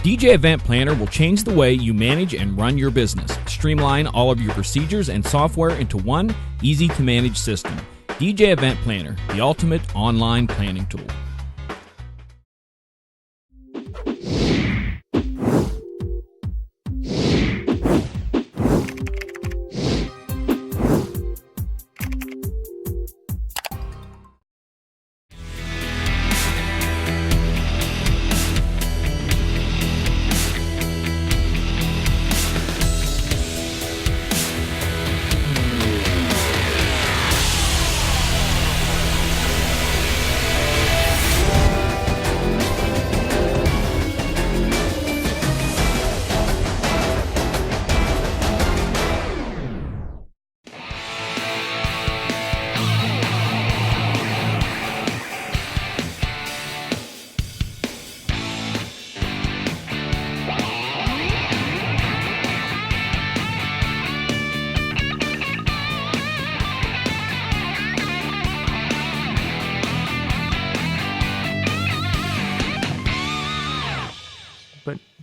DJ Event Planner will change the way you manage and run your business. Streamline all of your procedures and software into one easy-to-manage system. DJ Event Planner, the ultimate online planning tool.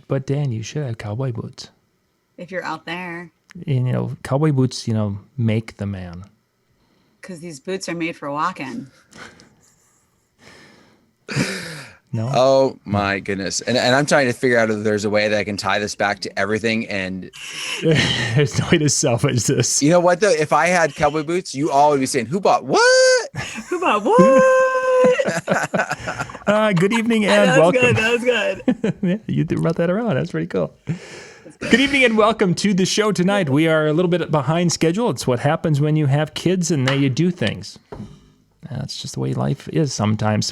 But Dan, you should have cowboy boots. If you're out there. Cowboy boots, make the man. Because these boots are made for walking. No. Oh my goodness. And I'm trying to figure out if there's a way that I can tie this back to everything. And there's no way to salvage this. You know what though? If I had cowboy boots, you all would be saying, who bought what? Who bought what? Good evening and welcome. That was good. Yeah, you brought that around. That's pretty cool. Good evening and welcome to the show tonight. We are a little bit behind schedule. It's what happens when you have kids and you do things. That's just the way life is sometimes.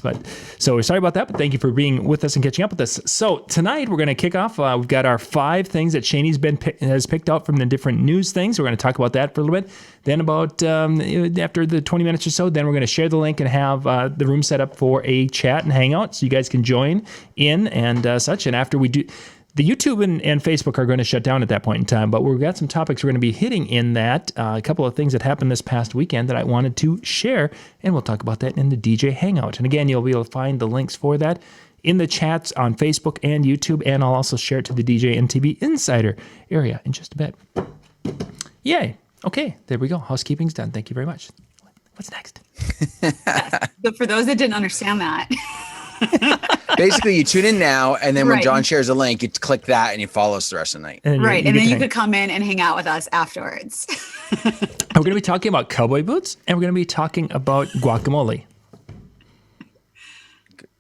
So sorry about that, but thank you for being with us and catching up with us. So tonight we're going to kick off. We've got our 5 things that Shani's has picked out from the different news things. We're going to talk about that for a little bit. Then about after the 20 minutes or so, then we're going to share the link and have the room set up for a chat and hangout so you guys can join in and such. And after we do... The YouTube and Facebook are going to shut down at that point in time, but we've got some topics we're going to be hitting in that. A couple of things that happened this past weekend that I wanted to share, and we'll talk about that in the DJ Hangout. And again, you'll be able to find the links for that in the chats on Facebook and YouTube, and I'll also share it to the DJNTV Insider area in just a bit. Yay. Okay, there we go. Housekeeping's done. Thank you very much. What's next? Yes. But for those that didn't understand that... Basically, you tune in now, and then when John shares a link, you click that and you follow us the rest of the night. And then you could come in and hang out with us afterwards. We're going to be talking about cowboy boots, and we're going to be talking about guacamole.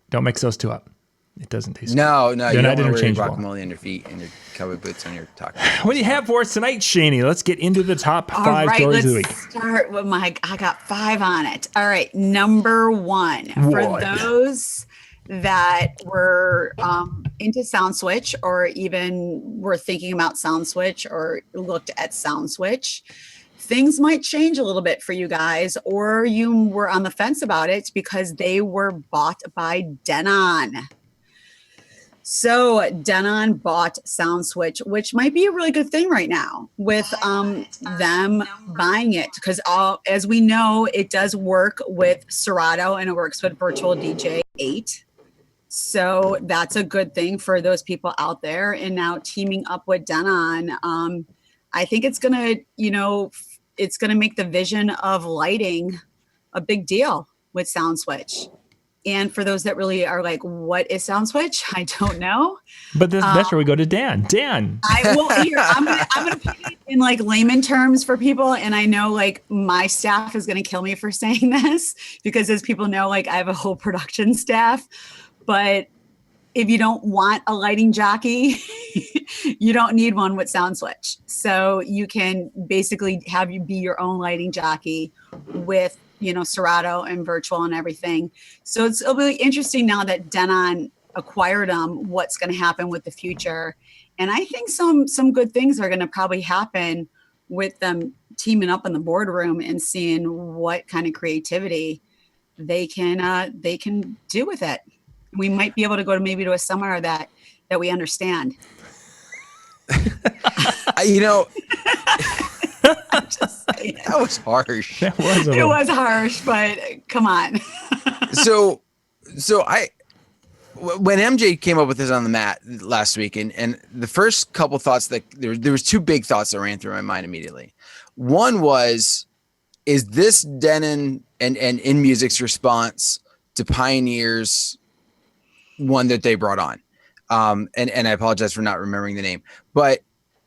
Don't mix those two up. It doesn't taste good. No, you don't want to wear interchangeable. guacamole on your feet and your cowboy boots on your taco. What do you have for us tonight, Shani? Let's get into the top 5 stories of the week. Start with I got 5 on it. All right, number 1. For those that were into Soundswitch or even were thinking about Soundswitch or looked at Soundswitch, things might change a little bit for you guys, or you were on the fence about it because they were bought by Denon. So Denon bought Soundswitch, which might be a really good thing right now with them buying it, because as we know, it does work with Serato and it works with Virtual DJ 8. So that's a good thing for those people out there. And now teaming up with Denon, I think it's gonna, it's gonna make the vision of lighting a big deal with Soundswitch. And for those that really are like, what is Soundswitch? I don't know. But that's where we go to Dan. Dan. I'm gonna put it in like layman terms for people. And I know like my staff is gonna kill me for saying this because as people know, like I have a whole production staff. But if you don't want a lighting jockey, you don't need one with Soundswitch. So you can basically have you be your own lighting jockey with, Serato and virtual and everything. So it'll be interesting now that Denon acquired them, what's going to happen with the future. And I think some good things are going to probably happen with them teaming up in the boardroom and seeing what kind of creativity they can do with it. We might be able to go to a seminar that we understand. That was harsh. It was harsh, but come on. So when MJ came up with this on the mat last week, and the first couple thoughts that there was two big thoughts that ran through my mind immediately. One was, is this Denon and In Music's response to Pioneer's one that they brought on? And I apologize for not remembering the name, but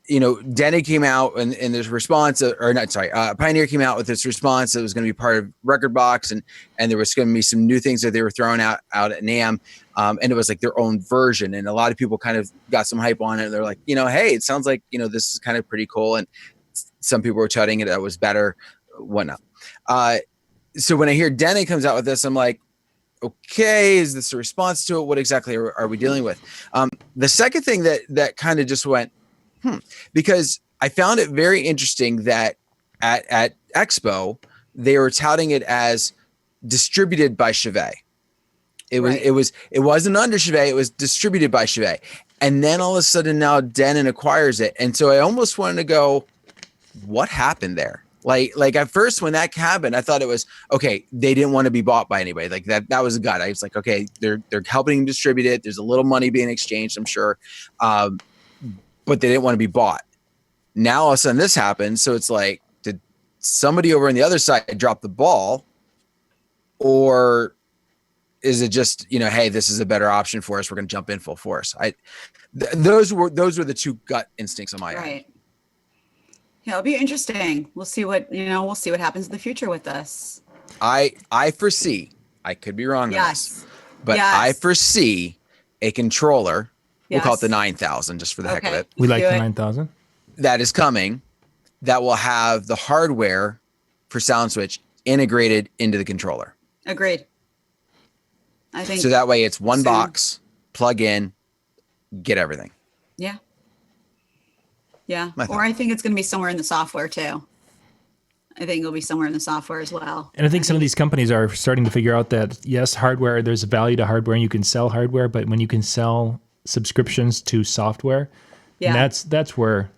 Denon came out and this response, Pioneer came out with this response that was going to be part of Record Box, and there was going to be some new things that they were throwing out at NAMM, and it was like their own version, and a lot of people kind of got some hype on it. They're like, hey, it sounds like this is kind of pretty cool, and some people were touting it that was better, whatnot. So when I hear Denon comes out with this, I'm like, okay, is this a response to it? What exactly are we dealing with? The second thing that kind of just went, because I found it very interesting that at Expo, they were touting it as distributed by Chevet. It wasn't under Chevet, it was distributed by Chevet. And then all of a sudden now Denon acquires it. And so I almost wanted to go, what happened there? Like at first when that happened, I thought it was, okay, they didn't want to be bought by anybody. Like that was a gut. I was like, okay, they're helping them distribute it. There's a little money being exchanged, I'm sure. But they didn't want to be bought. Now all of a sudden this happened. So it's like, did somebody over on the other side drop the ball? Or is it just, hey, this is a better option for us, we're going to jump in full force? Those were the two gut instincts on my end. Right. Yeah, it'll be interesting. We'll see what happens in the future with this. I foresee, I could be wrong on this, but I foresee a controller. We'll call it the 9000 just for the heck of it. We like the 9000. That is coming. That will have the hardware for Soundswitch integrated into the controller. Agreed. I think so. That way it's one box, plug in, get everything. Yeah. Yeah. Or I think it's going to be somewhere in the software too. I think it'll be somewhere in the software as well. And I think some of these companies are starting to figure out that, yes, hardware, there's a value to hardware and you can sell hardware, but when you can sell subscriptions to software, and that's where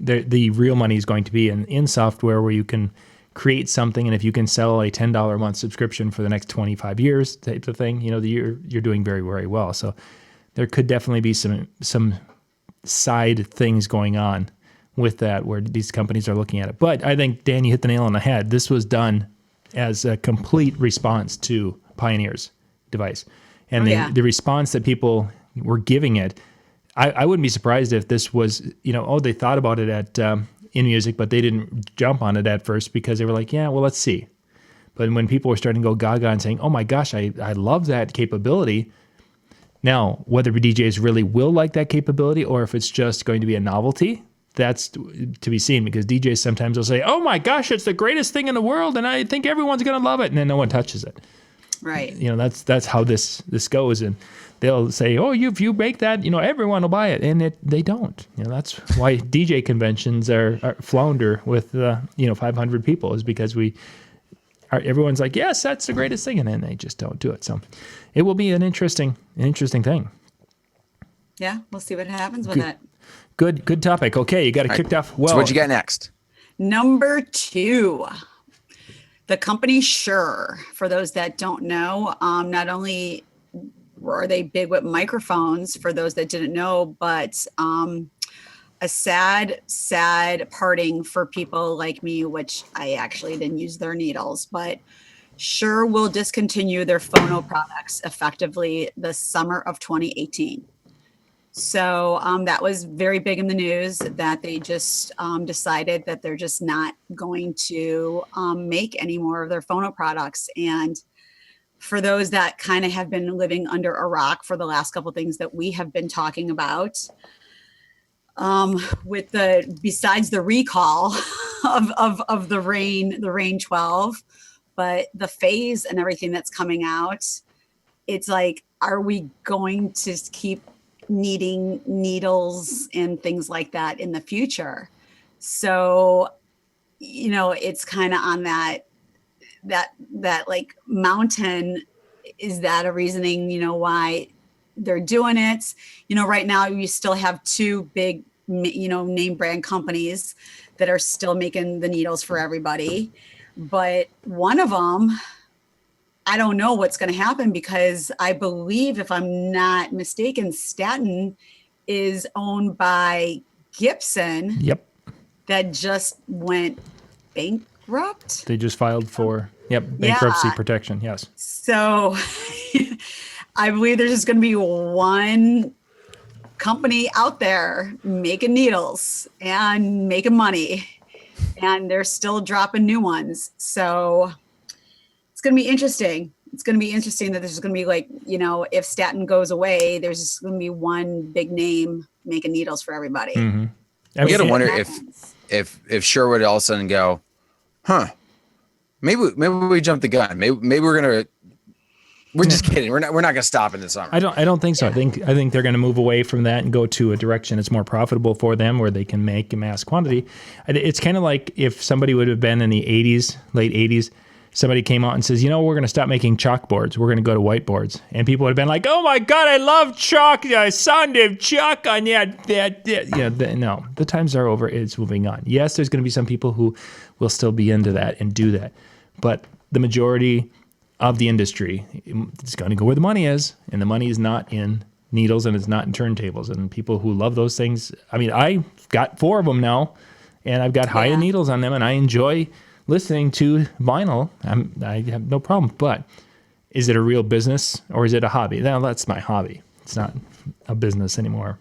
the real money is going to be in software, where you can create something, and if you can sell a $10 a month subscription for the next 25 years type of thing, you're doing very, very well. So there could definitely be some side things going on with that, where these companies are looking at it. But I think, Dan, you hit the nail on the head. This was done as a complete response to Pioneer's device. And the response that people were giving it, I wouldn't be surprised if this was, they thought about it at In Music, but they didn't jump on it at first because they were like, yeah, well, let's see. But when people were starting to go gaga and saying, oh my gosh, I love that capability. Now, whether DJs really will like that capability or if it's just going to be a novelty, that's to be seen, because DJs sometimes will say, oh my gosh, it's the greatest thing in the world and I think everyone's going to love it. And then no one touches it. Right. That's how this goes. And they'll say, oh, if you make that, everyone will buy it. And they don't. That's why DJ conventions are flounder with, 500 people, is because everyone's like, yes, that's the greatest thing. And then they just don't do it. So it will be an interesting thing. Yeah. We'll see what happens with it. Good topic. Okay, you got it kicked off well. So what you got next? Number 2, the company Shure. For those that don't know, not only were they big with microphones, for those that didn't know, but a sad parting for people like me, which I actually didn't use their needles, but Shure will discontinue their Phono products effectively the summer of 2018. So that was very big in the news, that they just decided that they're just not going to make any more of their Phono products. And for those that kind of have been living under a rock for the last couple of things that we have been talking about, besides the recall of the Rain 12, but the phase and everything that's coming out, it's like, are we going to keep needing needles and things like that in the future? So, it's kind of on that like mountain. Is that a reasoning, why they're doing it? Right now you still have 2 big, name brand companies that are still making the needles for everybody. But one of them I don't know what's going to happen because I believe, if I'm not mistaken, Staten is owned by Gibson. Yep. That just went bankrupt. They just filed for bankruptcy protection. Yes. So I believe there's just going to be one company out there making needles and making money, and they're still dropping new ones. So it's going to be interesting. It's going to be interesting that there's going to be, like, you know, if Staten goes away, there's just going to be one big name making needles for everybody. Mm-hmm. You got to wonder if Shure would all of a sudden go, maybe we jumped the gun. Maybe we're just kidding. We're not going to stop in the summer. I don't think so. I think they're going to move away from that and go to a direction that's more profitable for them, where they can make a mass quantity. It's kind of like if somebody would have been in the 80s, late 80s, somebody came out and says, you know, we're going to stop making chalkboards. We're going to go to whiteboards. And people would have been like, oh my God, I love chalk. The sound of chalk on no, the times are over. It's moving on. Yes, there's going to be some people who will still be into that and do that. But the majority of the industry is going to go where the money is. And the money is not in needles, and it's not in turntables. And people who love those things, I mean, I've got 4 of them now, and I've got high-end needles on them, and I enjoy listening to vinyl. I have no problem. But is it a real business, or is it a hobby? Now, that's my hobby. It's not a business anymore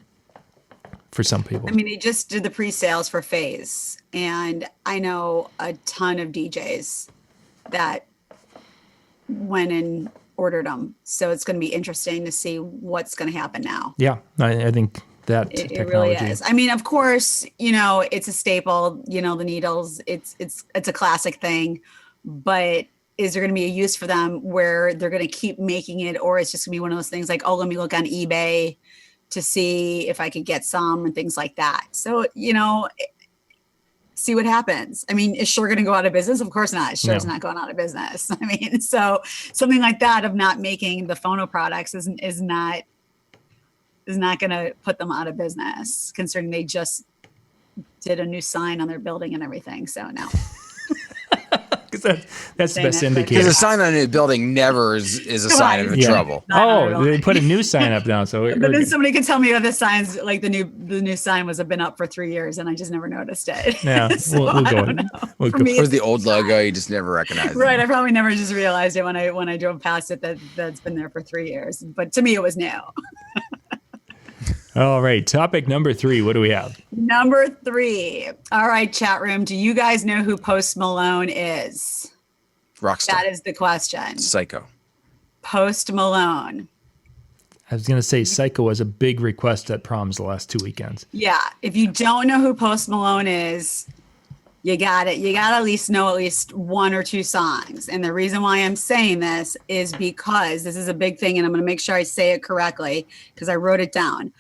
for some people. I mean, they just did the pre-sales for Phase, and I know a ton of DJs that went and ordered them. So it's going to be interesting to see what's going to happen now. Yeah, I think that it really is. I mean, of course, you know, it's a staple, you know, the needles, it's a classic thing, but is there going to be a use for them where they're going to keep making it, or it's just going to be one of those things like, oh, let me look on eBay to see if I could get some and things like that. So, you know, see what happens. I mean, is Shure going to go out of business? Of course not. Shure's not going out of business. I mean, so something like that of not making the Phono products is not going to put them out of business, considering they just did a new sign on their building and everything. So no. That's the best indicator. Because a sign on a building never is a sign of trouble. They put a new sign up now. So but then somebody could tell me that the signs, like the new sign was been up for 3 years, and I just never noticed it. Yeah, so we'll go. We'll go. It was the old logo. You just never recognized it. Right. I probably never just realized it when I drove past it that's been there for 3 years. But to me, it was new. All right. Topic number 3. What do we have? Number 3. All right, chat room. Do you guys know who Post Malone is? Rockstar. That is the question. Psycho. Post Malone. I was going to say Psycho was a big request at proms the last 2 weekends. Yeah. If you don't know who Post Malone is, you got it. You got to at least know at least 1 or 2 songs. And the reason why I'm saying this is because this is a big thing, and I'm going to make sure I say it correctly because I wrote it down.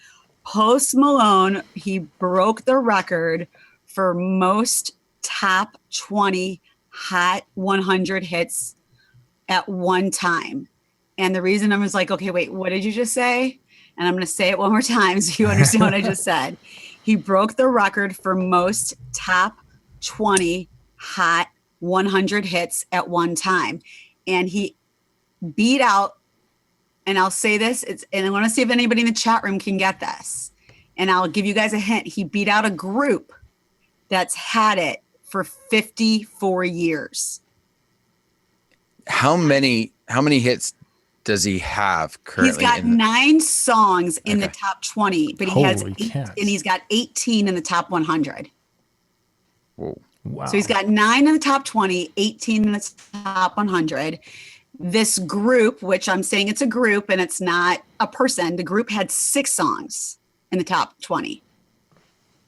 Post Malone, he broke the record for most top 20 Hot 100 hits at one time. And the reason I was like, okay, wait, what did you just say? And I'm going to say it one more time so you understand what I just said. He broke the record for most top 20 Hot 100 hits at one time. And he beat out, and I'll say this, and I want to see if anybody in the chat room can get this. And I'll give you guys a hint. He beat out a group that's had it for 54 years. How many hits does he have currently? He's got 9 songs in the top 20, but he's got 18 in the top 100. Whoa. Wow. So he's got 9 in the top 20, 18 in the top 100. This group, which I'm saying it's a group and it's not a person, the group had 6 songs in the top 20.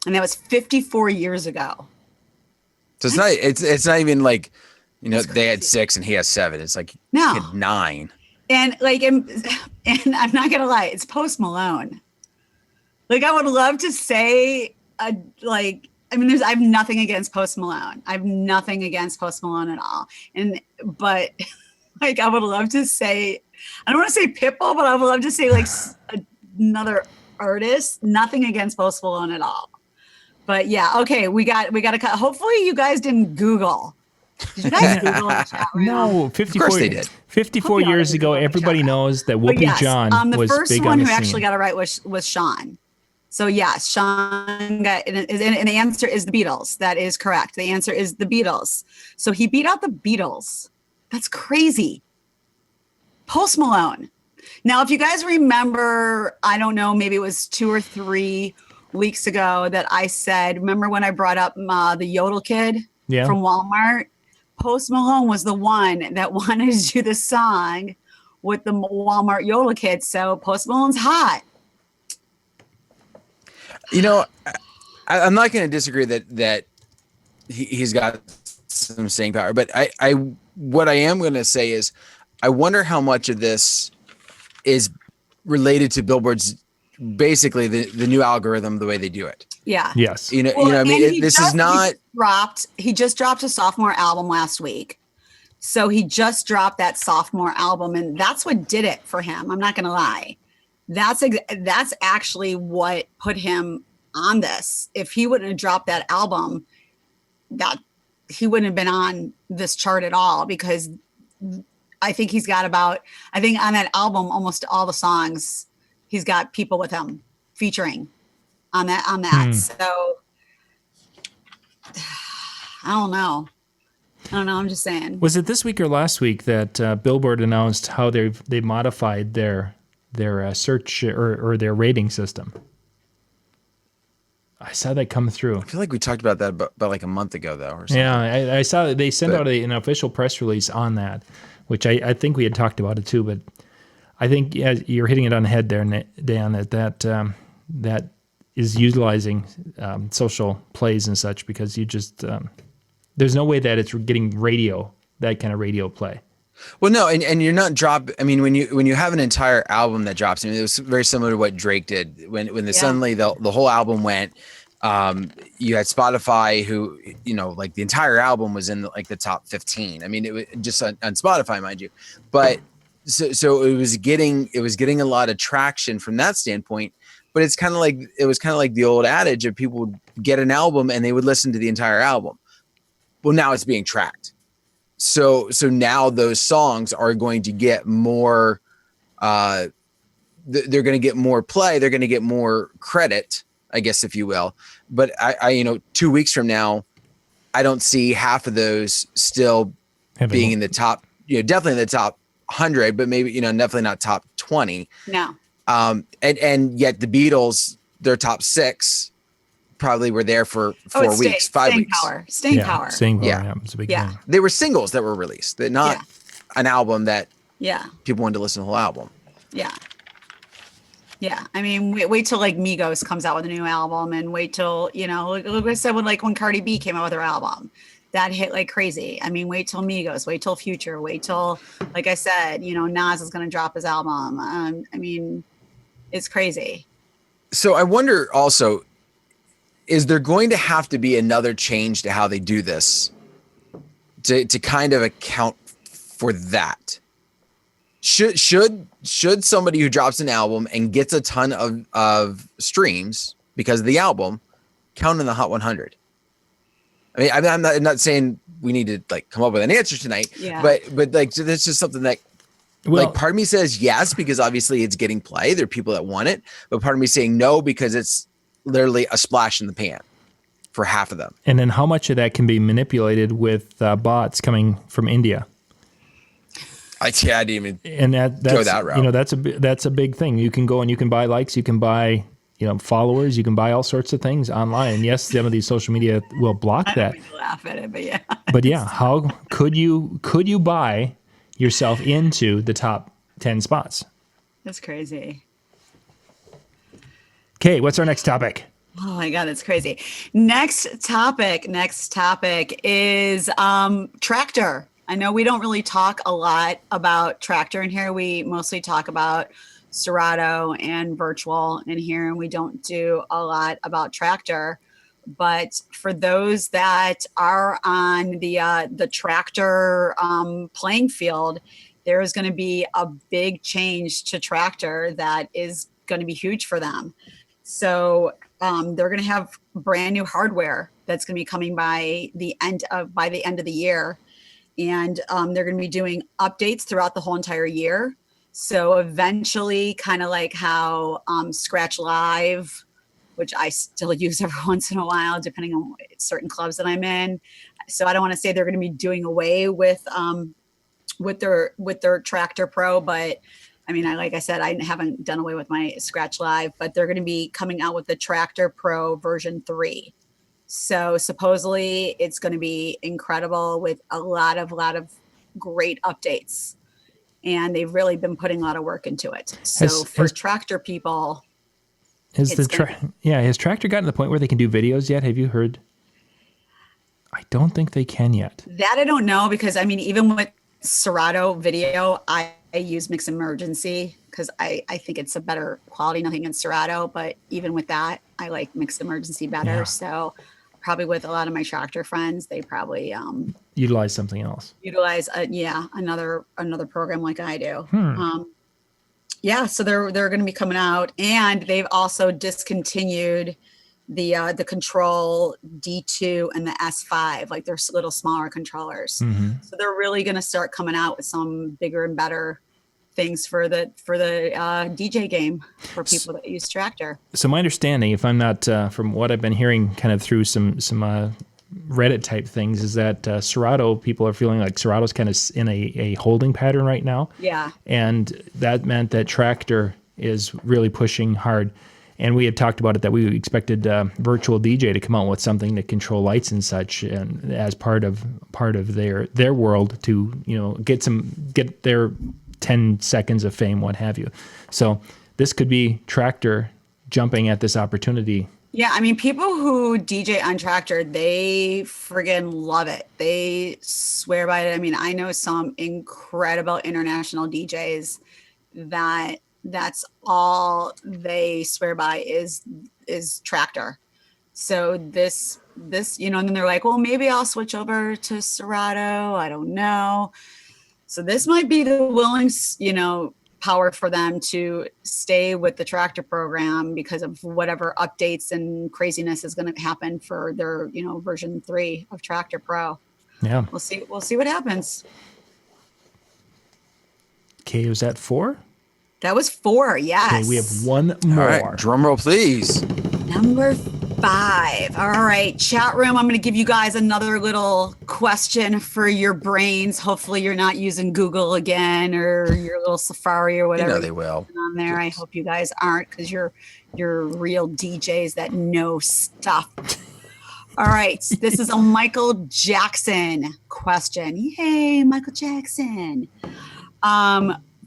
And that was 54 years ago. So it's not even like, you know, they had 6 and he has 7. It's like he had 9. And like, and I'm not gonna lie, it's Post Malone. Like, I would love to say, I have nothing against Post Malone. I have nothing against Post Malone at all. But like, I would love to say, I don't want to say Pitbull, but I would love to say like another artist. Nothing against Post Malone at all. But yeah, okay, we got to cut. Hopefully you guys didn't Google Did you guys Google the chat room? No, 54, Of course they did. 54 years ago, everybody knows that Whoopi John the was first big one on the who scene. actually got it right was Sean. So yes, Sean got, and the answer is the Beatles. That is correct. The answer is the Beatles. So he beat out the Beatles. That's crazy. Post Malone. Now, if you guys remember, I don't know, maybe it was 2 or 3 weeks ago that I said, remember when I brought up the Yodel Kid from Walmart? Post Malone was the one that wanted to do the song with the Walmart Yodel Kid. So Post Malone's hot. You know, I'm not going to disagree that he's got some staying power, but what I am going to say is I wonder how much of this is related to Billboard's basically the new algorithm, the way they do it. Yeah. Yes. You know, I mean, this is not. He just dropped a sophomore album last week. So he just dropped that sophomore album, and that's what did it for him. I'm not going to lie. That's actually what put him on this. If he wouldn't have dropped that album, that he wouldn't have been on this chart at all, because I think he's got I think on that album, almost all the songs, he's got people with him featuring on that. So I don't know. I'm just saying. Was it this week or last week that Billboard announced how they modified their search or their rating system? I saw that come through. I feel like we talked about that about like a month ago, though. Or something. Yeah, I saw that they sent out an official press release on that, which I think we had talked about it too. But I think you're hitting it on the head there, Dan. That is utilizing social plays and such, because you just there's no way that it's getting that kind of radio play. Well, no, and you're not I mean, when you have an entire album that drops, I mean, it was very similar to what Drake did when suddenly the whole album went. You had Spotify, who, you know, like the entire album was in the top 15. I mean, it was just on Spotify, mind you, but so it was getting a lot of traction from that standpoint. But it was kind of like the old adage of people would get an album and they would listen to the entire album. Well, now it's being tracked. So now those songs are going to get more, they're going to get more play. They're going to get more credit, I guess, if you will. But I 2 weeks from now, I don't see half of those still being in the top, definitely in the top 100, but maybe, definitely not top 20. No. And yet the Beatles, their top 6 probably were there for 4 weeks, 5 weeks. Staying power. Yeah, it's a big thing. They were singles that were released, not an album that people wanted to listen to the whole album. Yeah. Yeah. I mean, wait till like Migos comes out with a new album, and wait till, like I said, when Cardi B came out with her album, that hit like crazy. I mean, wait till Migos, wait till Future, wait till, like I said, Nas is going to drop his album. I mean, it's crazy. So I wonder also, is there going to have to be another change to how they do this to kind of account for that? Should somebody who drops an album and gets a ton of streams because of the album count in the Hot 100? I mean, I'm not saying we need to come up with an answer tonight, but that's just something that part of me says yes, because obviously it's getting play. There are people that want it, but part of me saying no, because it's literally a splash in the pan for half of them. And then how much of that can be manipulated with bots coming from India? I didn't even that's, go that route. That's a big thing. You can go and you can buy likes, you can buy followers, you can buy all sorts of things online. And yes, some of these social media will block that. I laugh at it, but yeah. But yeah, how could you buy yourself into the top 10 spots? That's crazy. Okay, what's our next topic? Oh my God, that's crazy. Next topic is Tracktor. I know we don't really talk a lot about Tracktor in here. We mostly talk about Serato and Virtual in here, and we don't do a lot about Tracktor. But for those that are on the Tracktor playing field, there is going to be a big change to Tracktor that is going to be huge for them. So they're going to have brand new hardware that's going to be coming by the end of the year. and they're going to be doing updates throughout the whole entire year. So eventually, kind of like how Scratch Live, which I still use every once in a while, depending on certain clubs that I'm in. So I don't want to say they're going to be doing away with their Tractor Pro, but I mean, like I said, I haven't done away with my Scratch Live, but they're going to be coming out with the Tractor Pro version 3. So supposedly it's going to be incredible with a lot of great updates. And they've really been putting a lot of work into it. So for Tractor people, has Tractor gotten to the point where they can do videos yet? Have you heard? I don't think they can yet. That I don't know, because I mean, even with Serato video, I use Mix Emergency because I think it's a better quality. Nothing against Serato, but even with that, I like Mix Emergency better. Yeah. So probably with a lot of my Tractor friends, they probably utilize something else. Utilize another program like I do. So they're going to be coming out, and they've also discontinued the Control D2 and the S5, like they're little smaller controllers. Mm-hmm. So they're really going to start coming out with some bigger and better things for the DJ game for people that use Tractor. So my understanding, if I'm not from what I've been hearing, kind of through some Reddit type things, is that Serato people are feeling like Serato's kind of in a holding pattern right now. Yeah, and that meant that Tractor is really pushing hard. And we had talked about it, that we expected Virtual DJ to come out with something to control lights and such, and as part of their world to get their 10 seconds of fame, what have you. So this could be Tractor jumping at this opportunity. Yeah, I mean, people who DJ on Tractor, they friggin' love it. They swear by it. I mean, I know some incredible international DJs that's all they swear by is Tractor. So this, and then they're like, well, maybe I'll switch over to Serato. I don't know. So this might be the willing, power for them to stay with the Tractor program because of whatever updates and craziness is going to happen for their, version 3 of Tractor Pro. Yeah. We'll see what happens. Okay, was that 4? That was 4, yes. Okay, we have one more. All right, drum roll, please. Number 5. All right, chat room. I'm going to give you guys another little question for your brains. Hopefully, you're not using Google again or your little Safari or whatever. They will. On there, I hope you guys aren't, because you're real DJs that know stuff. All right, this is a Michael Jackson question. Yay, Michael Jackson.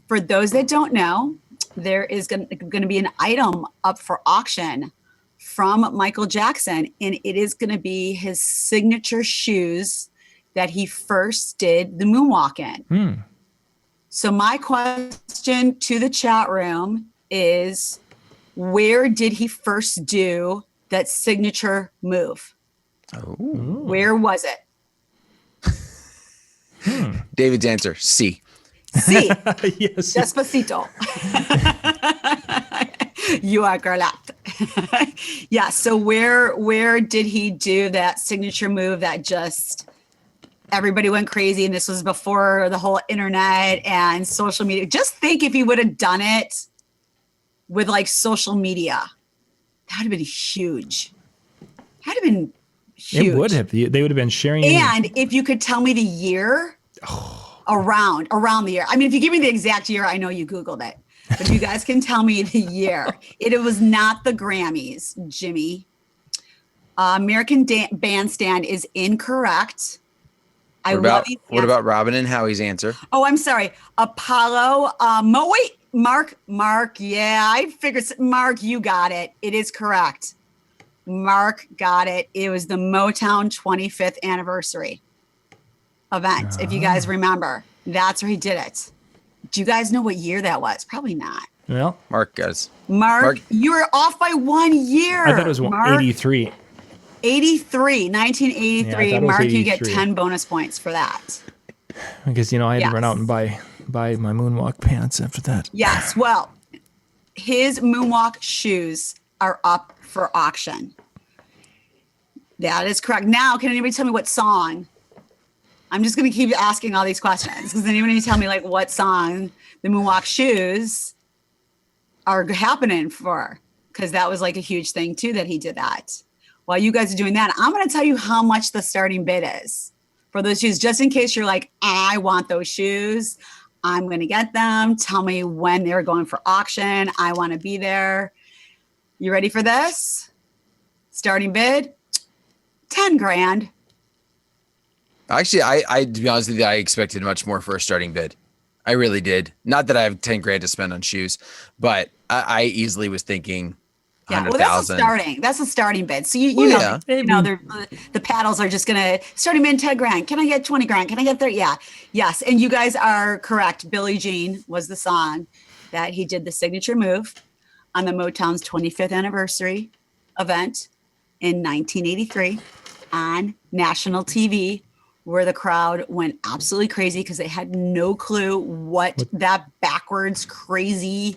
For those that don't know, there is going to be an item up for auction from Michael Jackson, and it is going to be his signature shoes that he first did the moonwalk in. So my question to the chat room is, where did he first do that signature move? Oh. Where was it? David's answer, C. C. Yes. Despacito. You are correct. Yeah. So where did he do that signature move that just everybody went crazy? And this was before the whole internet and social media. Just think if he would have done it with like social media, that would have been huge. That'd have been huge. It would have. They would have been sharing. And if you could tell me the year. Around the year. I mean, if you give me the exact year, I know you Googled it. But if you guys can tell me the year. It was not the Grammys, Jimmy. American Bandstand is incorrect. What about Robin and Howie's answer? Oh, I'm sorry. Apollo. Mark. Yeah, I figured. Mark, you got it. It is correct. Mark got it. It was the Motown 25th anniversary event, if you guys remember. That's where he did it. Do you guys know what year that was? Probably not. Well, Mark does. Mark, you were off by 1 year. I thought it was 83. 1983. Yeah, Mark, 83. you get 10 bonus points for that. Because, I had to run out and buy my moonwalk pants after that. Yes. Well, his moonwalk shoes are up for auction. That is correct. Now, can anybody tell me what song I'm just going to keep asking all these questions because then you're going to tell me like what song the moonwalk shoes are happening for, because that was like a huge thing too that he did that. While you guys are doing that, I'm going to tell you how much the starting bid is for those shoes, just in case you're like, I want those shoes. I'm going to get them. Tell me when they're going for auction. I want to be there. You ready for this? Starting bid, 10 grand. Actually, I to be honest with you, I expected much more for a starting bid. I really did. Not that I have 10 grand to spend on shoes, but I easily was thinking 100,000. Well, that's a starting bid. So you know, the paddles are just gonna starting bid 10 grand. Can I get 20 grand? Can I get 30? Yeah, yes. And you guys are correct. Billie Jean was the song that he did the signature move on the Motown's 25th anniversary event in 1983 on national TV, where the crowd went absolutely crazy because they had no clue what that backwards crazy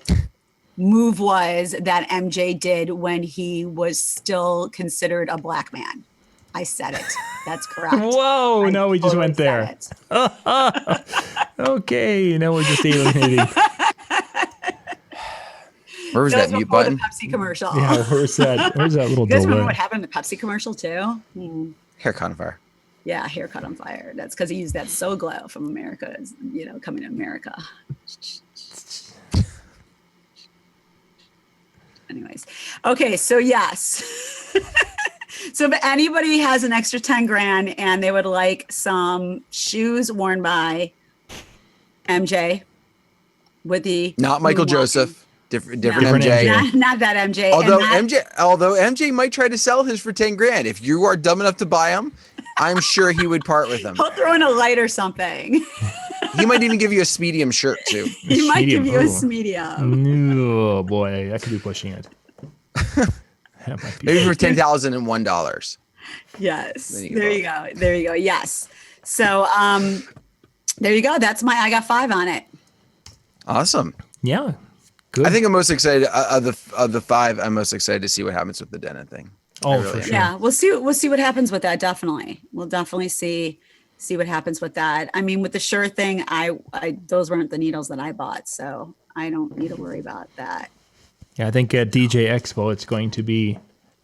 move was that MJ did when he was still considered a black man. I said it. That's correct. Whoa, no, we just went there. Okay, now we're just alienating. Where was that mute button? The Pepsi commercial. Yeah, where's that little You guys remember delay? what happened in the Pepsi commercial too? Haircut on fire. Yeah, haircut on fire. That's because he used that So Glow from America, coming to America. Anyways, okay, so yes. So if anybody has an extra 10 grand and they would like some shoes worn by MJ with the Not Michael Joseph. Different Different MJ. MJ. Not that MJ. Although MJ might try to sell his for 10 grand. If you are dumb enough to buy them, I'm sure he would part with them. He'll throw in a light or something. He might even give you a Smedium shirt too. He might give you a Smedium. Oh boy, that could be pushing it. Maybe for $10,001. Yes. There you go. Yes. So there you go. That's I got 5 on it. Awesome. Yeah. Good. I think I'm most excited of the 5. I'm most excited to see what happens with the Denon thing. Oh, really for sure. Yeah, we'll see what happens with that. Definitely, we'll definitely see what happens with that. I mean, with the Shure thing, I those weren't the needles that I bought, so I don't need to worry about that. Yeah, I think at DJ Expo it's going to be,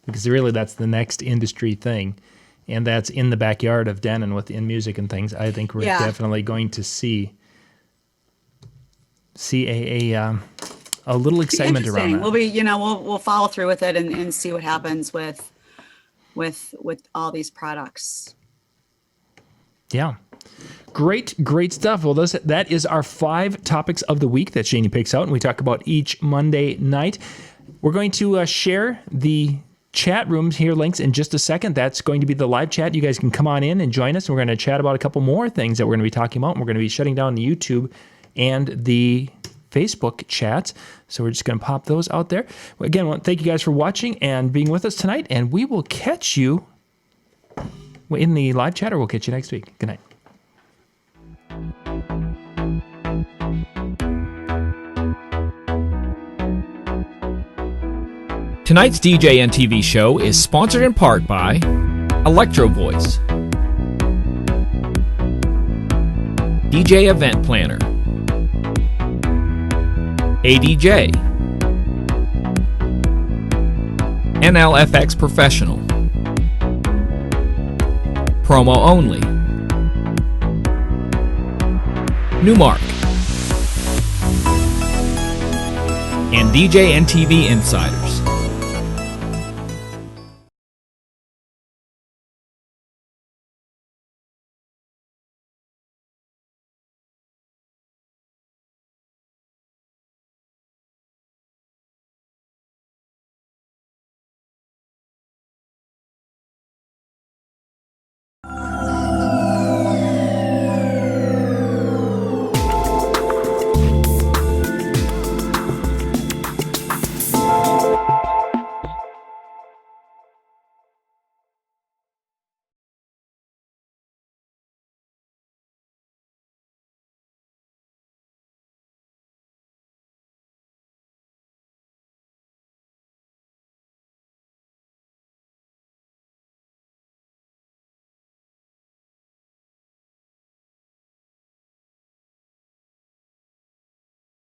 because really that's the next industry thing, and that's in the backyard of Denon within music and things. I think we're definitely going to see a little excitement around that. We'll be, we'll follow through with it and see what happens with all these products. Yeah. Great stuff. Well, that is our 5 topics of the week that Shani picks out, and we talk about each Monday night. We're going to share the chat rooms here, links in just a second. That's going to be the live chat. You guys can come on in and join us. We're going to chat about a couple more things that we're going to be talking about, and we're going to be shutting down the YouTube and the Facebook chat. So we're just going to pop those out there. Again, thank you guys for watching and being with us tonight, and we will catch you in the live chat, or we'll catch you next week. Good night. Tonight's DJNTV show is sponsored in part by Electro Voice, DJ Event Planner, ADJ, NLFX Professional, Promo Only, Numark, and DJNTV Insider.